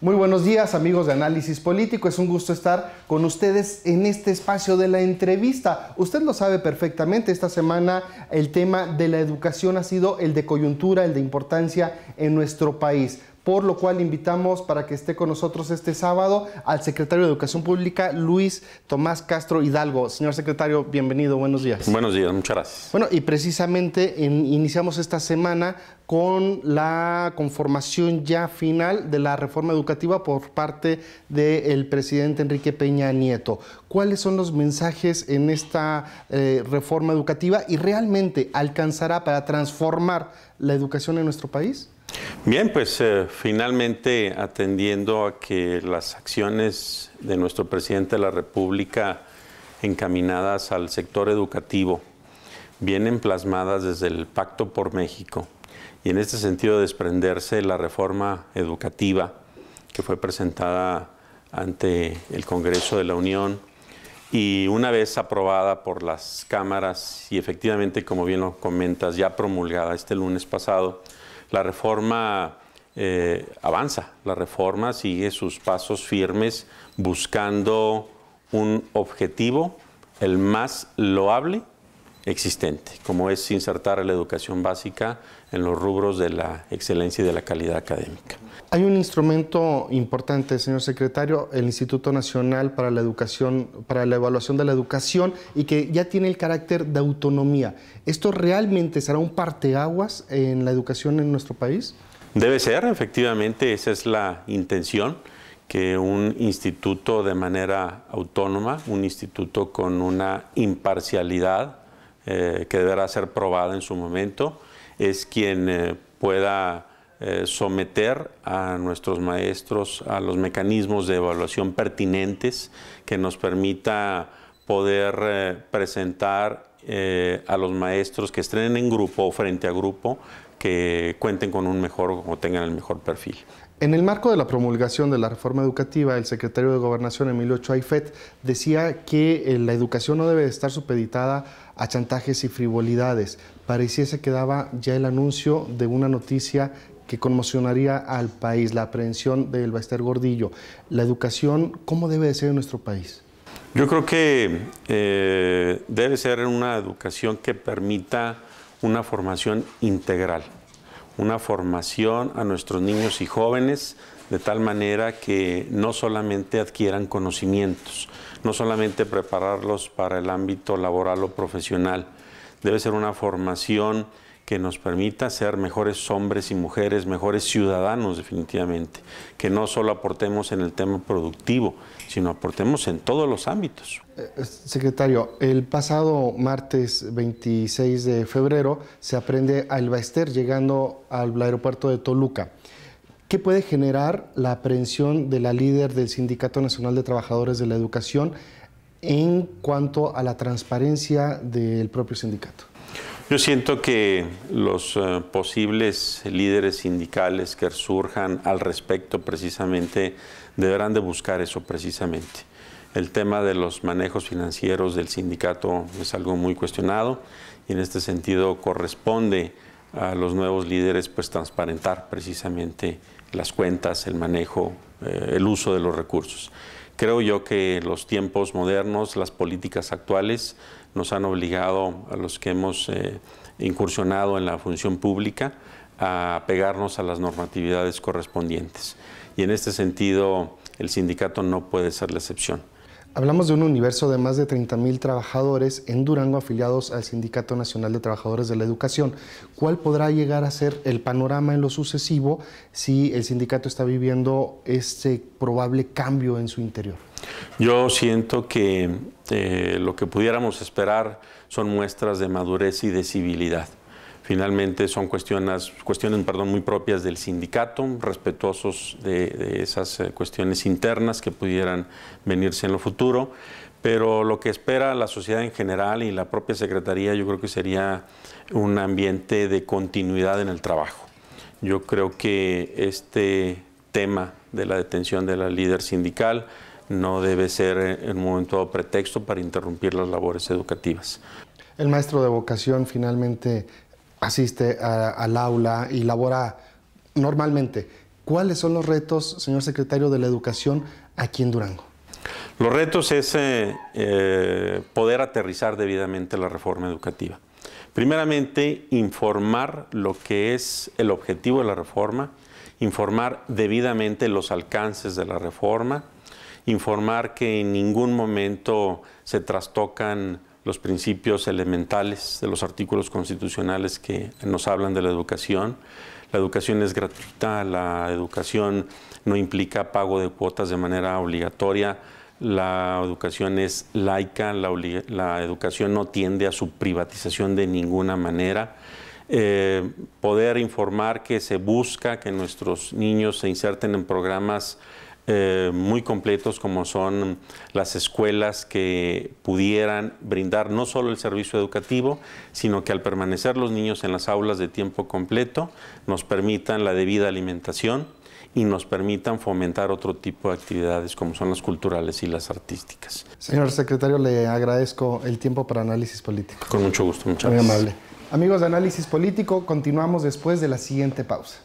Muy buenos días, amigos de Análisis Político. Es un gusto estar con ustedes en este espacio de la entrevista. Usted lo sabe perfectamente, esta semana el tema de la educación ha sido el de coyuntura, el de importancia en nuestro país. Por lo cual invitamos para que esté con nosotros este sábado al secretario de Educación Pública, Luis Tomás Castro Hidalgo. Señor secretario, bienvenido, buenos días. Buenos días, muchas gracias. Bueno, y precisamente iniciamos esta semana con la conformación ya final de la reforma educativa por parte del presidente Enrique Peña Nieto. ¿Cuáles son los mensajes en esta reforma educativa y realmente alcanzará para transformar la educación en nuestro país? Bien, pues finalmente atendiendo a que las acciones de nuestro presidente de la República encaminadas al sector educativo vienen plasmadas desde el Pacto por México y en este sentido desprenderse la reforma educativa que fue presentada ante el Congreso de la Unión y una vez aprobada por las cámaras y efectivamente, como bien lo comentas, ya promulgada este lunes pasado, la reforma avanza, la reforma sigue sus pasos firmes buscando un objetivo, el más loable existente, como es insertar a la educación básica en los rubros de la excelencia y de la calidad académica. Hay un instrumento importante, señor secretario, el Instituto Nacional para la Educación, para la Evaluación de la Educación, y que ya tiene el carácter de autonomía. ¿Esto realmente será un parteaguas en la educación en nuestro país? Debe ser, efectivamente, esa es la intención, que un instituto de manera autónoma, un instituto con una imparcialidad que deberá ser probada en su momento, es quien pueda someter a nuestros maestros a los mecanismos de evaluación pertinentes que nos permita poder presentar a los maestros que estrenen en grupo o frente a grupo que cuenten con un mejor o tengan el mejor perfil. En el marco de la promulgación de la reforma educativa, el secretario de Gobernación, Emilio Ochoa Ifet, decía que la educación no debe estar supeditada a chantajes y frivolidades. Pareciese que daba ya el anuncio de una noticia que conmocionaría al país, la aprehensión del Baester Gordillo. La educación, ¿cómo debe de ser en nuestro país? Yo creo que debe ser una educación que permita una formación integral, una formación a nuestros niños y jóvenes de tal manera que no solamente adquieran conocimientos, no solamente prepararlos para el ámbito laboral o profesional, debe ser una formación que nos permita ser mejores hombres y mujeres, mejores ciudadanos definitivamente, que no solo aportemos en el tema productivo, sino aportemos en todos los ámbitos. Secretario, el pasado martes 26 de febrero se aprende al Baester llegando al aeropuerto de Toluca. ¿Qué puede generar la aprehensión de la líder del Sindicato Nacional de Trabajadores de la Educación en cuanto a la transparencia del propio sindicato? Yo siento que los posibles líderes sindicales que surjan al respecto precisamente deberán de buscar eso precisamente. El tema de los manejos financieros del sindicato es algo muy cuestionado y en este sentido corresponde a los nuevos líderes pues transparentar precisamente las cuentas, el manejo, el uso de los recursos. Creo yo que los tiempos modernos, las políticas actuales nos han obligado a los que hemos incursionado en la función pública a pegarnos a las normatividades correspondientes. Y en este sentido el sindicato no puede ser la excepción. Hablamos de un universo de más de 30,000 trabajadores en Durango afiliados al Sindicato Nacional de Trabajadores de la Educación. ¿Cuál podrá llegar a ser el panorama en lo sucesivo si el sindicato está viviendo este probable cambio en su interior? Yo siento que lo que pudiéramos esperar son muestras de madurez y de civilidad. Finalmente son cuestiones muy propias del sindicato, respetuosos de esas cuestiones internas que pudieran venirse en lo futuro, pero lo que espera la sociedad en general y la propia Secretaría yo creo que sería un ambiente de continuidad en el trabajo. Yo creo que este tema de la detención de la líder sindical no debe ser en un momento dado pretexto para interrumpir las labores educativas. El maestro de vocación finalmente asiste al aula y labora normalmente. ¿Cuáles son los retos, señor secretario de la Educación, aquí en Durango? Los retos es poder aterrizar debidamente la reforma educativa. Primeramente, informar lo que es el objetivo de la reforma, informar debidamente los alcances de la reforma, informar que en ningún momento se trastocan los principios elementales de los artículos constitucionales que nos hablan de la educación. La educación es gratuita, la educación no implica pago de cuotas de manera obligatoria, la educación es laica, la educación no tiende a su privatización de ninguna manera. Poder informar que se busca que nuestros niños se inserten en programas muy completos como son las escuelas que pudieran brindar no solo el servicio educativo, sino que al permanecer los niños en las aulas de tiempo completo nos permitan la debida alimentación y nos permitan fomentar otro tipo de actividades como son las culturales y las artísticas. Señor secretario, le agradezco el tiempo para Análisis Político. Con mucho gusto, muchas gracias. Muy amable. Amigos de Análisis Político, continuamos después de la siguiente pausa.